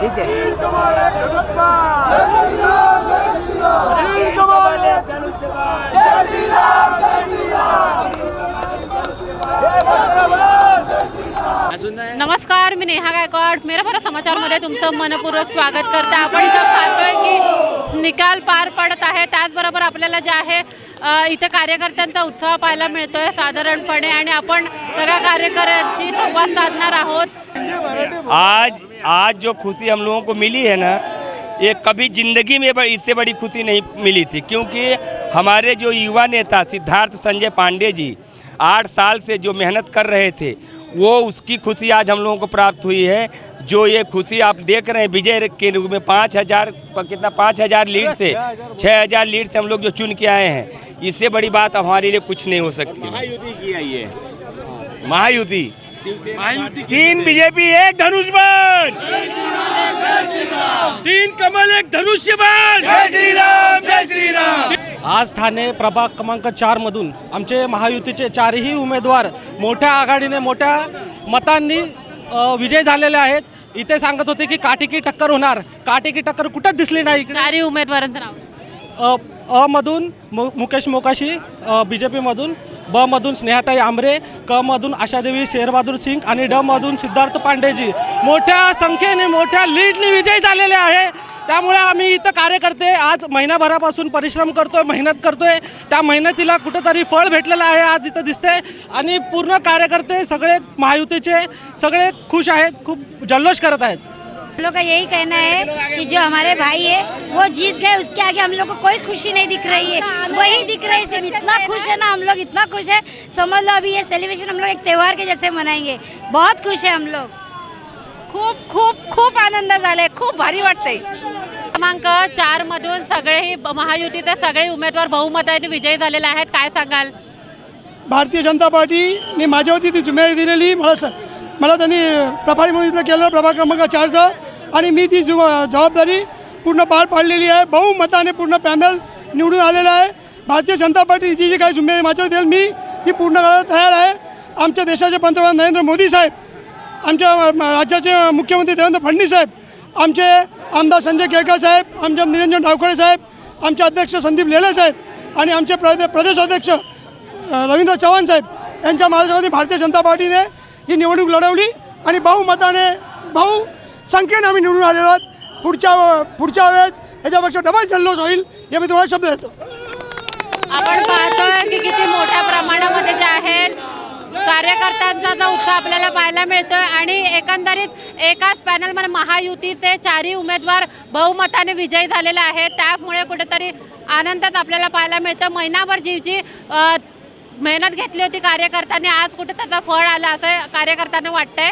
ठीक है। नमस्कार, मी नेहा गायकवाड. मेरा बरा समाचारमध्ये तुमचं मनपूर्वक स्वागत करते. आपण इथं पाहतोय की निकाल पार पडत आहे. त्याचबरोबर आपल्याला जे आहे इथे कार्यकर्त्यांचा उत्साह पाहायला मिळतोय साधारणपणे, आणि आपण सगळ्या कार्यकर्त्यांशी संवाद साधणार आहोत. आज जो खुशी हम लोगों को मिली है ना, ये कभी ज़िंदगी में इससे बड़ी खुशी नहीं मिली थी, क्योंकि हमारे जो युवा नेता सिद्धार्थ संजय पांडे जी 8 साल से जो मेहनत कर रहे थे, वो उसकी खुशी आज हम लोगों को प्राप्त हुई है। जो ये खुशी आप देख रहे हैं विजय के रूप में 5,000 लीड से 6,000 लीड से हम लोग जो चुन के आए हैं, इससे बड़ी बात हमारे लिए कुछ नहीं हो सकती। महायुति 3 बीजेपी 1 धनुष बाण, 3 कमल 1 धनुष्य बाण। जय श्री राम, जय श्री राम। आज ठाणे प्रभाग क्रमांक 4 मधून आमचे महायुतीचे 4ही उमेदवार मोठ्या आघाडीने मोठ्या मतांनी विजय झालेले आहेत. इथे सांगत होते की काटेकी टक्कर होणार. काटेकी टक्कर कुठंच दिसली नाही. चारही उमेदवारांचं नाव अ मधून मुकेश मोकाशी BJP मधून, ब मधून स्नेहाताई आमरे, क मधून आशादेवी शेरबहादूर सिंग आणि ड मधून सिद्धार्थ पांडेजी मोठ्या संख्येने मोठ्या लीडने विजय झालेले आहे. त्यामुळे आम्ही इथं कार्यकर्ते आज महिनाभरापासून परिश्रम करतोय, मेहनत करतोय. त्या मेहनतीला कुठंतरी फळ भेटलेलं आहे आज इथं दिसते. आणि पूर्ण कार्यकर्ते सगळे महायुतीचे सगळे खुश आहेत, खूप जल्लोष करत आहेत. हम लोग का यही कहना है कि जो हमारे भाई है वो जीत गए, उसके आगे हम लोग को कोई खुशी नहीं दिख रही है. वही दिख रही है सिर्फ. इतना खुश है ना हम लोग, इतना खुश है, समझ लो अभी ये सेलिब्रेशन हम लोग एक त्यौहार के जैसे मनाएंगे. बहुत खुश है हम लोग. खूप खूप खूप आनंद झालाय. खूप भारी वाटतंय. क्रमांक 4 मधून सगळेही महायुतीचे सगळे उमेदवार बहुमताने विजयी झालेले आहेत. काय सांगाल? भारतीय जनता पार्टीने माझ्यावरती ती जिम्मेदारी दिलेली. मला त्यांनी प्रभारी म्हणून केलं प्रभाग क्रमांक 4चं, आणि मी ती जबाबदारी पूर्ण पार पाडलेली आहे. बहुमताने पूर्ण पॅनल निवडून आलेला आहे. भारतीय जनता पार्टी जी काही जिम्मेदारी माझ्यावर देईल मी ती पूर्ण करायला तयार आहे. आमच्या देशाचे पंतप्रधान नरेंद्र मोदी साहेब, आमच्या राज्याचे मुख्यमंत्री देवेंद्र फडणवीस साहेब, आमचे आमदार संजय केळकर साहेब, आमचे निरंजन डावखरे साहेब, आमचे अध्यक्ष संदीप लेले साहेब, आणि आमचे प्रदेश अध्यक्ष रवींद्र चव्हाण साहेब यांच्या मार्गदर्शनाखाली भारतीय जनता पार्टीने ही निवडणूक लढवली, आणि बहुसंख्येने आम्ही निवडून आलेलो आहोत. पुढच्या वेळेस याच्यापेक्षा डबल जल्लोष होईल, हे मी तुम्हाला शब्द देतो. आपण पाहतोय की किती मोठ्या प्रमाणामध्ये जे आहे कार्यकर्त्यांचा जो उत्साह आपल्याला पाहायला मिळतोय. आणि एकंदरीत एकाच पॅनलमध्ये महायुतीचे 4ही उमेदवार बहुमताने विजयी झालेले आहेत. त्यामुळे कुठेतरी आनंदच आपल्याला पाहायला मिळतं. महिनाभर जी मेहनत घेतली होती कार्यकर्त्यांनी, आज कुठे त्याचं फळ आलं असं कार्यकर्त्यांना वाटतंय.